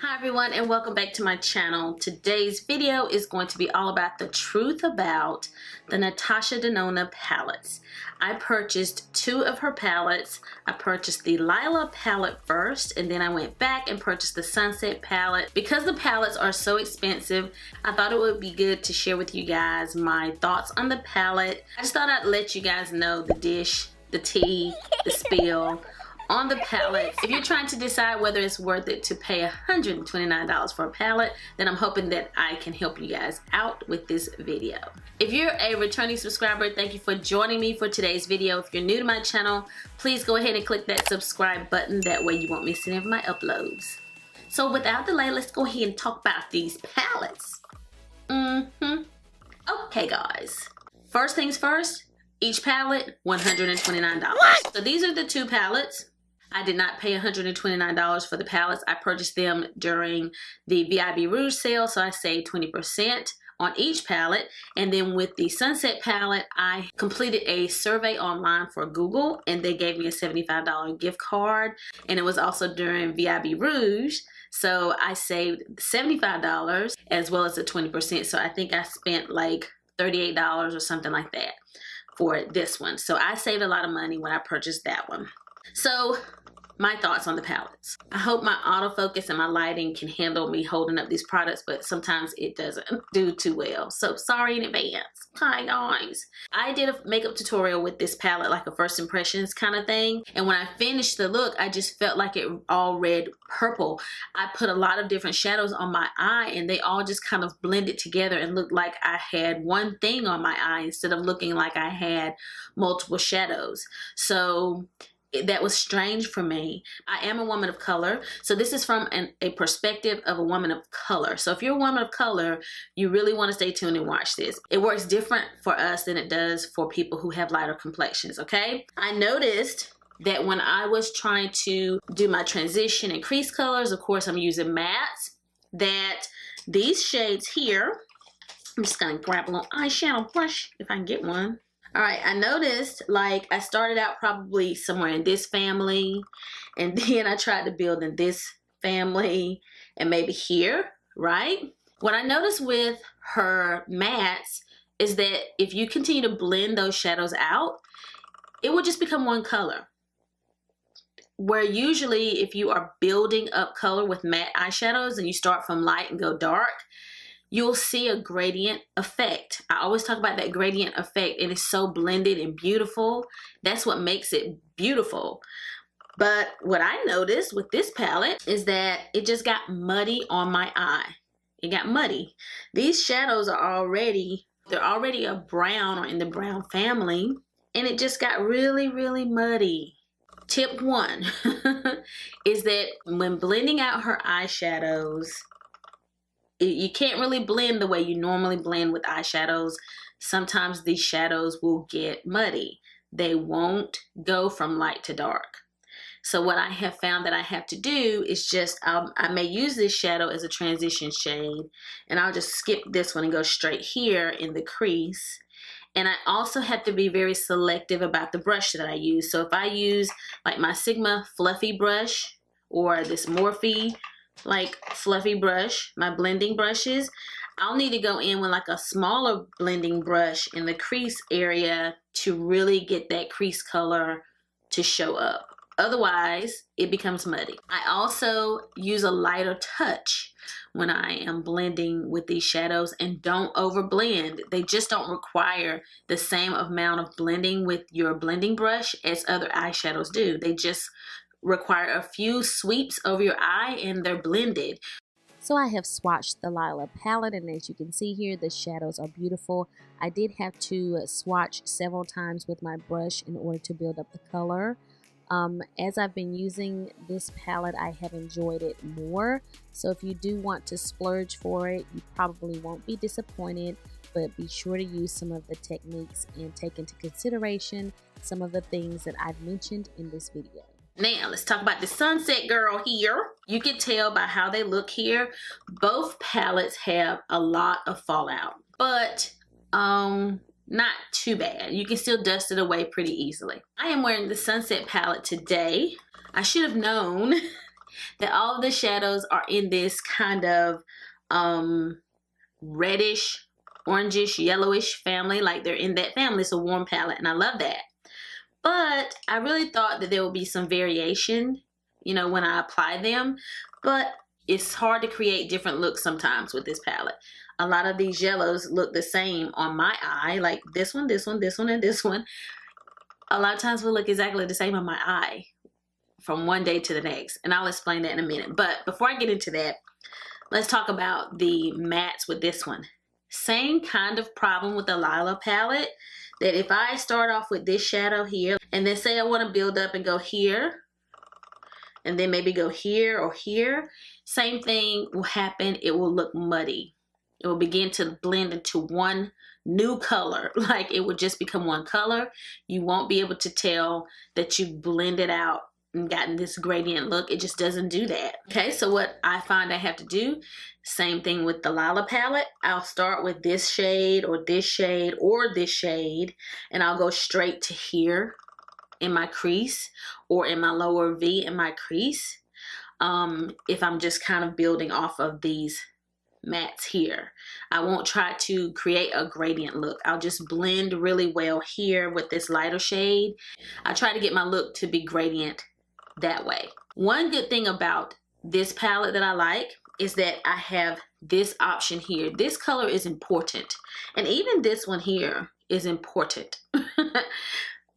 Hi everyone, and welcome back to my channel. Today's video is going to be all about the truth about the Natasha Denona palettes. I purchased two of her palettes. I purchased the Lila palette first, and then I went back and purchased the Sunset palette. Because the palettes are so expensive, I thought it would be good to share with you guys my thoughts on the palette. I just thought I'd let you guys know the dish, the tea, the spill on the palettes. If you're trying to decide whether it's worth it to pay $129 for a palette, then I'm hoping that I can help you guys out with this video. If you're a returning subscriber, thank you for joining me for today's video. If you're new to my channel, please go ahead and click that subscribe button. That way you won't miss any of my uploads. So without delay, let's go ahead and talk about these palettes. Okay guys, first things first, each palette $129. What? So these are the two palettes. I did not pay $129 for the palettes. I purchased them during the VIB Rouge sale, so I saved 20% on each palette. And then with the Sunset palette, I completed a survey online for Google, and they gave me a $75 gift card. And it was also during VIB Rouge, so I saved $75 as well as the 20%. So I think I spent like $38 or something like that for this one. So I saved a lot of money when I purchased that one. So my thoughts on the palettes. I hope my autofocus and my lighting can handle me holding up these products, but sometimes it doesn't do too well. So sorry in advance. Hi guys. I did a makeup tutorial with this palette, like a first impressions kind of thing. And when I finished the look, I just felt like it all read purple. I put a lot of different shadows on my eye, and they all just kind of blended together and looked like I had one thing on my eye instead of looking like I had multiple shadows. So that was strange for me. I am a woman of color, so this is from a perspective of a woman of color. So if you're a woman of color, you really want to stay tuned and watch this. It works different for us than it does for people who have lighter complexions, okay? I noticed that when I was trying to do my transition and crease colors, of course I'm using mattes, that these shades here, I'm just gonna grab a little eyeshadow brush if I can get one. All right, I noticed like I started out probably somewhere in this family, and then I tried to build in this family and maybe here, right? What I noticed with her mattes is that if you continue to blend those shadows out, it will just become one color. Where usually if you are building up color with matte eyeshadows and you start from light and go dark, you'll see a gradient effect. I always talk about that gradient effect, and it's so blended and beautiful. That's what makes it beautiful. But what I noticed with this palette is that it just got muddy on my eye. It got muddy. these shadows are already, they're already a brown or in the brown family, and it just got really, really muddy. Tip one is that when blending out her eyeshadows, you can't really blend the way you normally blend with eyeshadows. Sometimes these shadows will get muddy. They won't go from light to dark. So what I have found that I have to do is just, I may use this shadow as a transition shade, and I'll just skip this one and go straight here in the crease. And I also have to be very selective about the brush that I use. So if I use like my Sigma fluffy brush or this Morphe like fluffy brush, my blending brushes, I'll need to go in with like a smaller blending brush in the crease area to really get that crease color to show up. Otherwise, it becomes muddy. I also use a lighter touch when I am blending with these shadows, and don't over blend. They just don't require the same amount of blending with your blending brush as other eyeshadows do. They just require a few sweeps over your eye and they're blended. So I have swatched the Lila palette, and as you can see here, the shadows are beautiful. I did have to swatch several times with my brush in order to build up the color. As I've been using this palette, I have enjoyed it more. So if you do want to splurge for it, you probably won't be disappointed, but be sure to use some of the techniques and take into consideration some of the things that I've mentioned in this video. Now, let's talk about the Sunset girl here. You can tell by how they look here. Both palettes have a lot of fallout, but not too bad. You can still dust it away pretty easily. I am wearing the Sunset palette today. I should have known that all of the shadows are in this kind of reddish, orangish, yellowish family. Like they're in that family. It's a warm palette and I love that. But I really thought that there would be some variation, you know, when I apply them. But it's hard to create different looks sometimes with this palette. A lot of these yellows look the same on my eye, like this one, this one, this one, and this one. A lot of times will look exactly the same on my eye from one day to the next. And I'll explain that in a minute. But before I get into that, let's talk about the mattes with this one. Same kind of problem with the Lila palette, that if I start off with this shadow here, and then say I want to build up and go here, and then maybe go here or here, same thing will happen. It will look muddy. It will begin to blend into one new color. Like it would just become one color. You won't be able to tell that you blended out and gotten this gradient look. It just doesn't do that. Okay, so what I find I have to do, same thing with the Lila palette. I'll start with this shade or this shade or this shade, and I'll go straight to here in my crease or in my lower V in my crease. If I'm just kind of building off of these mattes here, I won't try to create a gradient look. I'll just blend really well here with this lighter shade. I try to get my look to be gradient that way. One good thing about this palette that I like is that I have this option here. This color is important, and even this one here is important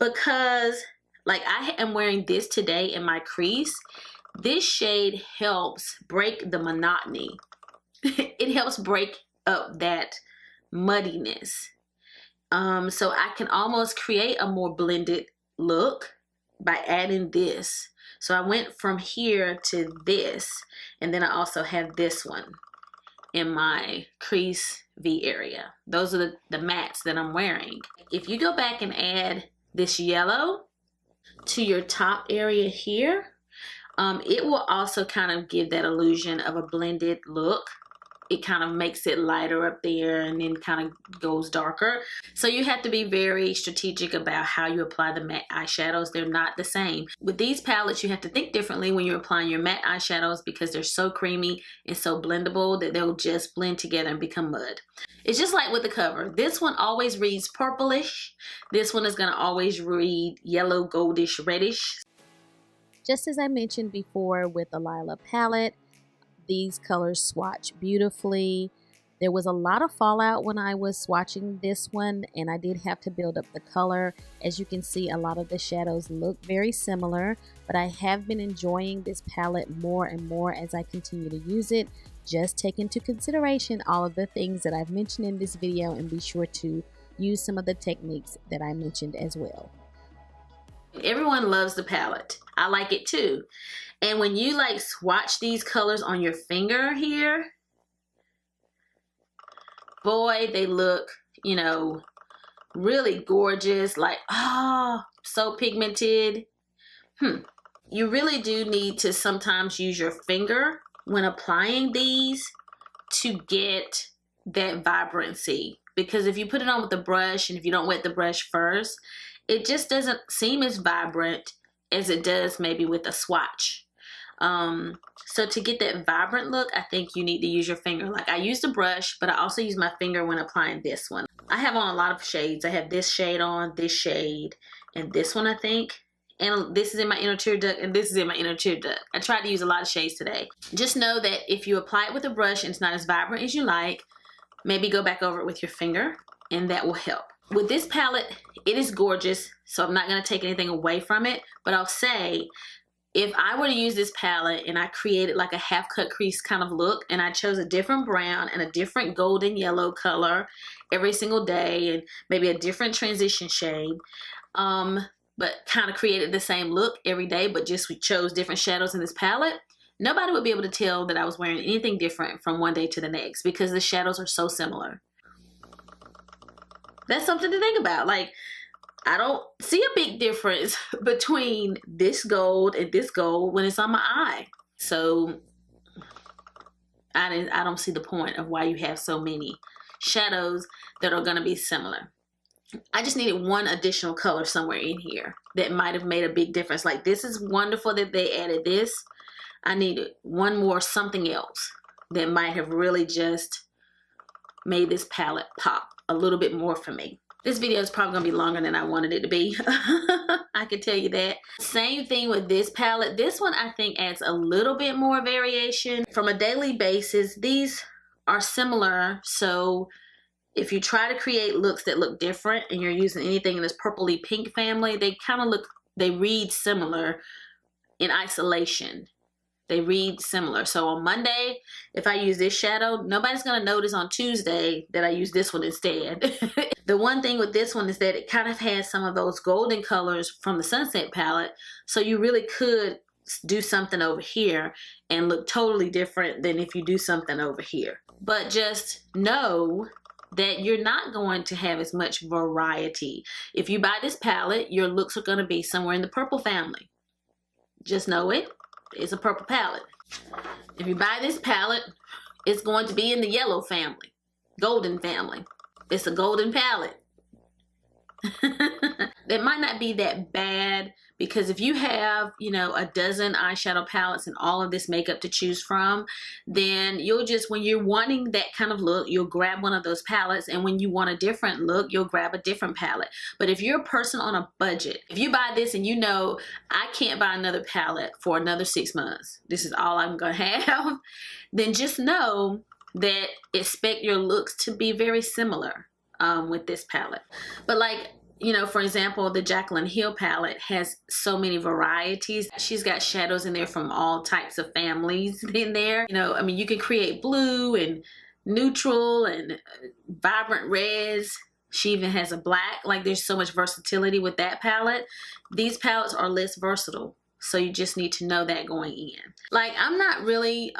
because like I am wearing this today in my crease. This shade helps break the monotony. It helps break up that muddiness. So I can almost create a more blended look by adding this. So I went from here to this, and then I also have this one in my crease V area. Those are the mattes that I'm wearing. If you go back and add this yellow to your top area here, it will also kind of give that illusion of a blended look. It kind of makes it lighter up there and then kind of goes darker. So you have to be very strategic about how you apply the matte eyeshadows. They're not the same. With these palettes, you have to think differently when you're applying your matte eyeshadows because they're so creamy and so blendable that they'll just blend together and become mud. It's just like with the cover. This one always reads purplish. This one is going to always read yellow, goldish, reddish. Just as I mentioned before with the Lila palette, these colors swatch beautifully. There was a lot of fallout when I was swatching this one, and I did have to build up the color. As you can see, a lot of the shadows look very similar, but I have been enjoying this palette more and more as I continue to use it. Just take into consideration all of the things that I've mentioned in this video and be sure to use some of the techniques that I mentioned as well. Everyone loves the palette. I like it too. And when you like swatch these colors on your finger here, boy, they look, you know, really gorgeous. Like, oh, so pigmented. You really do need to sometimes use your finger when applying these to get that vibrancy. Because if you put it on with the brush and if you don't wet the brush first, it just doesn't seem as vibrant as it does maybe with a swatch. So to get that vibrant look, I think you need to use your finger. Like I use the brush, but I also use my finger when applying this one. I have on a lot of shades. I have this shade on, this shade, and this one I think. And this is in my inner tear duct, and this is in my inner tear duct. I tried to use a lot of shades today. Just know that if you apply it with a brush and it's not as vibrant as you like, maybe go back over it with your finger, and that will help. With this palette, it is gorgeous, so I'm not going to take anything away from it, but I'll say, if I were to use this palette and I created like a half cut crease kind of look and I chose a different brown and a different golden yellow color every single day and maybe a different transition shade, but kind of created the same look every day, but just we chose different shadows in this palette, nobody would be able to tell that I was wearing anything different from one day to the next because the shadows are so similar. That's something to think about. Like, I don't see a big difference between this gold and this gold when it's on my eye. So I don't see the point of why you have so many shadows that are going to be similar. I just needed one additional color somewhere in here that might have made a big difference. Like, this is wonderful that they added this, I needed one more something else that might have really just made this palette pop a little bit more for me. This video is probably gonna be longer than I wanted it to be. I can tell you that. Same thing with this palette. This one I think adds a little bit more variation. From a daily basis, these are similar. So if you try to create looks that look different and you're using anything in this purpley pink family, they kind of look, they read similar in isolation. They read similar. So on Monday, if I use this shadow, nobody's going to notice on Tuesday that I use this one instead. The one thing with this one is that it kind of has some of those golden colors from the Sunset palette. So you really could do something over here and look totally different than if you do something over here. But just know that you're not going to have as much variety. If you buy this palette, your looks are going to be somewhere in the purple family. Just know it. It's a purple palette. If you buy this palette, it's going to be in the yellow family, golden family. It's a golden palette. That might not be that bad, because if you have, you know, a dozen eyeshadow palettes and all of this makeup to choose from, then you'll just, when you're wanting that kind of look, you'll grab one of those palettes, and when you want a different look, you'll grab a different palette. But if you're a person on a budget, if you buy this and you know, I can't buy another palette for another 6 months, this is all I'm gonna have, then just know that expect your looks to be very similar with this palette. But like, you know, for example, the Jaclyn Hill palette has so many varieties. She's got shadows in there from all types of families in there. You know, I mean, you can create blue and neutral and vibrant reds. She even has a black. Like, there's so much versatility with that palette. These palettes are less versatile, so you just need to know that going in. Like, I'm not really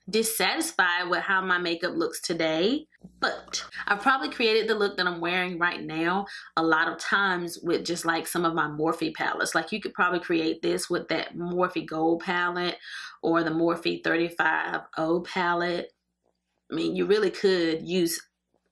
dissatisfied with how my makeup looks today, but I've probably created the look that I'm wearing right now a lot of times with just like some of my Morphe palettes. Like, you could probably create this with that Morphe Gold palette or the Morphe 35O palette. I mean, you really could use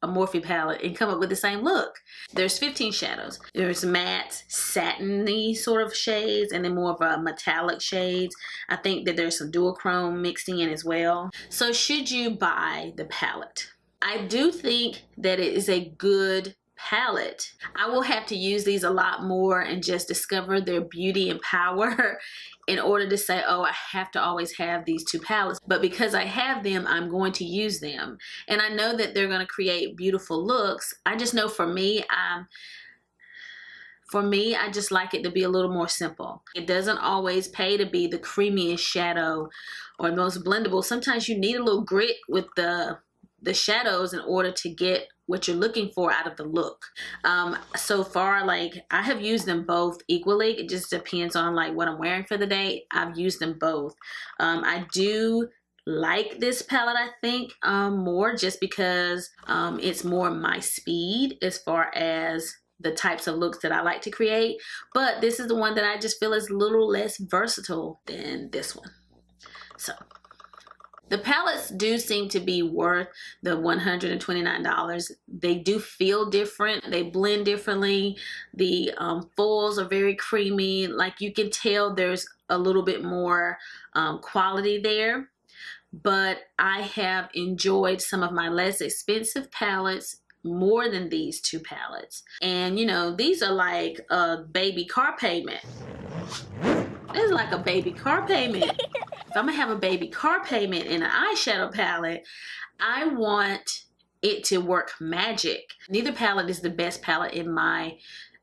a Morphe palette and come up with the same look. There's 15 shadows. There's matte, satiny sort of shades, and then more of a metallic shades. I think that there's some duochrome mixing in as well. So should you buy the palette? I do think that it is a good palette. I will have to use these a lot more and just discover their beauty and power in order to say, oh, I have to always have these two palettes. But because I have them, I'm going to use them. And I know that they're going to create beautiful looks. I just know for me, I just like it to be a little more simple. It doesn't always pay to be the creamiest shadow or the most blendable. Sometimes you need a little grit with the shadows in order to get what you're looking for out of the look. So far, like, I have used them both equally. It just depends on like what I'm wearing for the day. I've used them both. I do like this palette, I think, more just because it's more my speed as far as the types of looks that I like to create. But this is the one that I just feel is a little less versatile than this one. So the palettes do seem to be worth the $129. They do feel different. They blend differently. The foils are very creamy. Like, you can tell there's a little bit more quality there. But I have enjoyed some of my less expensive palettes more than these two palettes. And, you know, these are like a baby car payment. It's like a baby car payment. If I'm gonna have a baby car payment in an eyeshadow palette, I want it to work magic. Neither palette is the best palette in my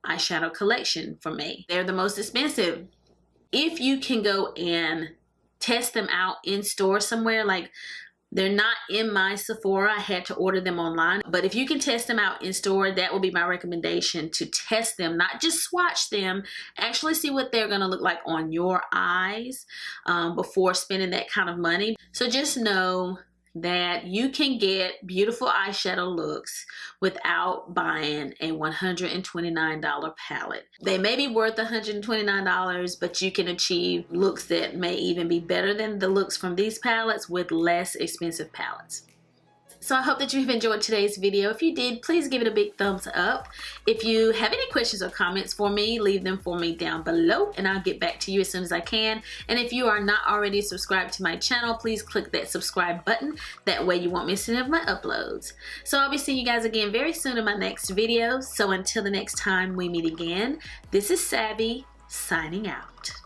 eyeshadow collection for me. They're the most expensive. If you can go and test them out in store somewhere, like, they're not in my Sephora. I had to order them online. But if you can test them out in store, that would be my recommendation, to test them, not just swatch them, actually see what they're gonna look like on your eyes before spending that kind of money. So just know that you can get beautiful eyeshadow looks without buying a $129 palette. They may be worth $129, but you can achieve looks that may even be better than the looks from these palettes with less expensive palettes. So I hope that you've enjoyed today's video. If you did, please give it a big thumbs up. If you have any questions or comments for me, leave them for me down below and I'll get back to you as soon as I can. And if you are not already subscribed to my channel, please click that subscribe button. That way you won't miss any of my uploads. So I'll be seeing you guys again very soon in my next video. So until the next time we meet again, this is Savvy signing out.